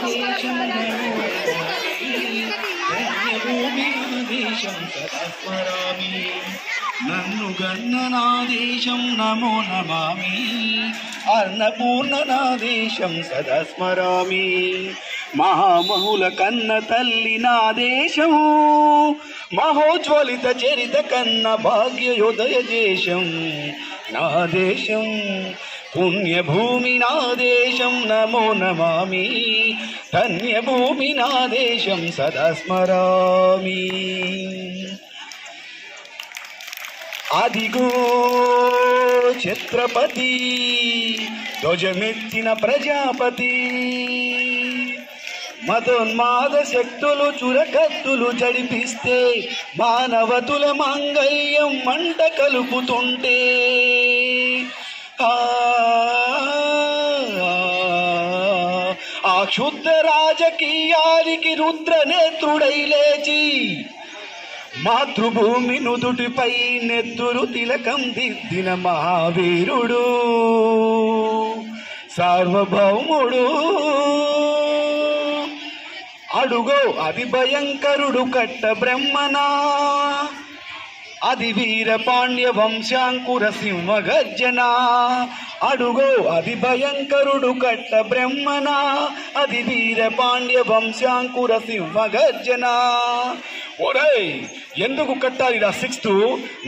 దేశం ధన్యభూమి నా దేశం సదా స్మరామి నన్ను గన్న నా దేశం నమో నమామి అన్నపూర్ణ నా దేశం సదా స్మరామి మహామహుల కన్న తల్లి నా దేశము మహోజ్వలిత చరిత కన్న భాగ్యోదయ దేశం నా దేశం పుణ్యభూమి నా దేశం నమో నమామి ధన్యభూమి నా దేశం సదా స్మరామి అదిగో ఛత్రపతి ధ్వజమెత్తిన ప్రజాపతి మతోన్మాద శక్తులు చురకత్తులు జడిపిస్తే మానవతుల మాంగళ్యం మంట కలుపుతుంటే ఆ క్షుద్ర రాజకీయానికి రుద్రనేత్రుడై లేచి మాతృభూమి నుదుటిపై నెత్తురు తిలకం దిద్దిన మహావీరుడు సార్వభౌముడు అడుగో అది భయంకరుడు కట్ట బ్రహ్మనా అది వీర పాండ్య వంశాంకుర సింహ గర్జన అడుగో అది భయంకరుడు కట్ట బ్రహ్మనా అది వీర పాండ్య వంశాంకుర సింహ గర్జన ఒరేయ్ ఎందుకు కట్టాలిరా 6th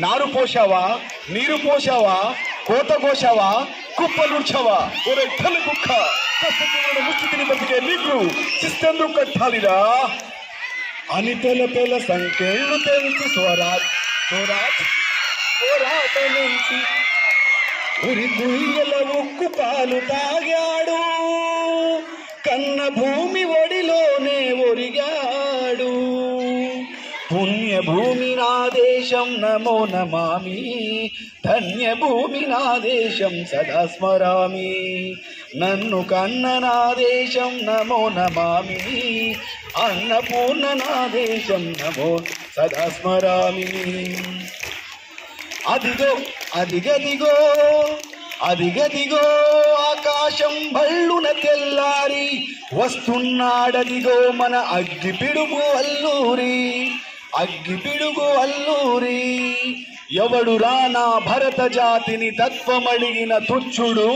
నారు పోసావా నీరు పోసావా కోత కోసావా కుప్పలుడ్చావా ఒరే తల్లి కుక్క ముష్టిని బతికే నీకు శిస్తెందుకు కట్టాలిరా అని పెల సంఖ్యలు తెలిసి స్వరాజ్ పోరాట నుంచి ఉరి గుయ్యల ఉక్కు పాలు తాగాడు కన్న భూమి ఒడిలోనే ఒరిగాడు పుణ్యభూమి నా దేశం నమో నమామి ధన్యభూమి నా దేశం సదా స్మరామి నన్ను కన్న నా దేశం నమో నమామి అన్నపూర్ణ నా దేశం నమో సదా స్మరామి అదిగో అదిగదిగో అదిగదిగో ఆకాశం భళ్ళున తెల్లారి వస్తున్నాడదిగో మన అగ్గిపిడుగు అల్లూరి ఎవడు రానా భరత జాతిని తత్వమడిగిన తుచ్చుడు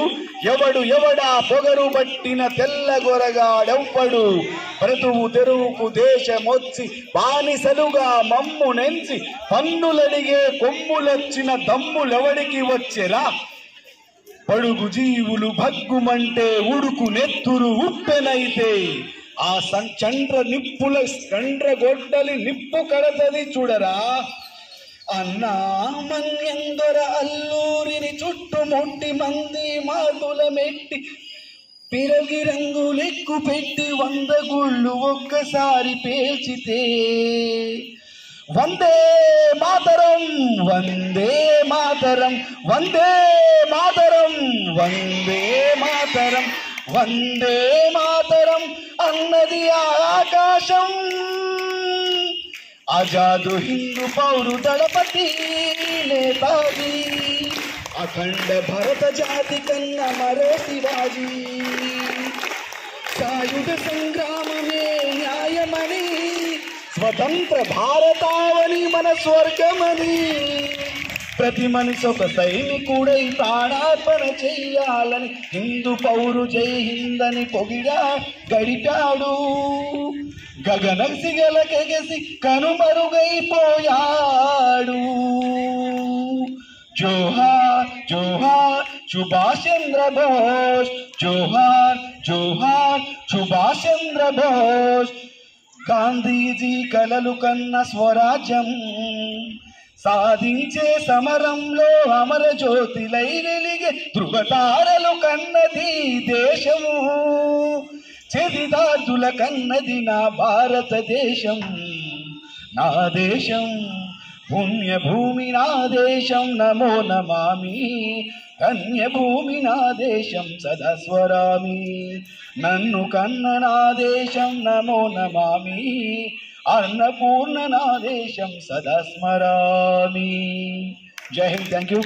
ఎవడా పొగరు బట్టిన తెల్లగొరగాడెవ్వడు బ్రతువు తెరువుకు దేశమొచ్చి బానిసలుగా మమ్ము నెంచి పన్నులడిగే కొమ్ములొచ్చిన దమ్ములెవడికి వచ్చెరా పడుగు జీవులు భగ్గుమంటే ఉడుకు నెత్తురు ఉప్పెనైతే ఆ చండ్ర గొడ్డలి నిప్పు కడతది చూడరా అన్నా మన్యందొర అల్లూరిని చుట్టుముట్టి మంది మాతుల మెట్టి పిరగి రంగులెక్కు పెట్టి 100 గుళ్ళు ఒక్కసారి పేల్చితే వందే మాతరం వందే మాతరం వందే మాతరం వందే మాతరం వందే మాతరం అన్నది ఆకాశం ఆజాదు హిందూ పౌరు దళపతి నేతాజీ అఖండ భరత జాతి కన్న మరో శివాజీ సాయుధ సంగ్రామమే న్యాయమని స్వతంత్ర భారతావని మన స్వర్గమని ప్రతి మనిషి ఒక సైనికుడై ప్రాణార్పణ చెయ్యాలని హిందూ పౌరు జై హిందని పొగిడా గడిపాడు గగన సిగలకెగసి కనుమరుగైపోయాడు జోహార్ జోహార్ సుభాష్ చంద్ర బోస్ జోహార్ జోహార్ సుభాష్ చంద్ర బోస్ గాంధీజీ కలలు కన్న స్వరాజ్యం సాధించే సమరంలో అమర జ్యోతిలై వెలిగే ధృవతారలు కన్నది దేశము చరితార్థుల కన్నది నా భారతదేశం నా దేశం పుణ్యభూమి నా దేశం నమో నమామి ధన్యభూమి నా దేశం సదా స్మరామి నన్ను కన్న నా దేశం నమో నమామి అన్నపూర్ణ నా దేశం సదా స్మరామి. జై హింద్. Thank you.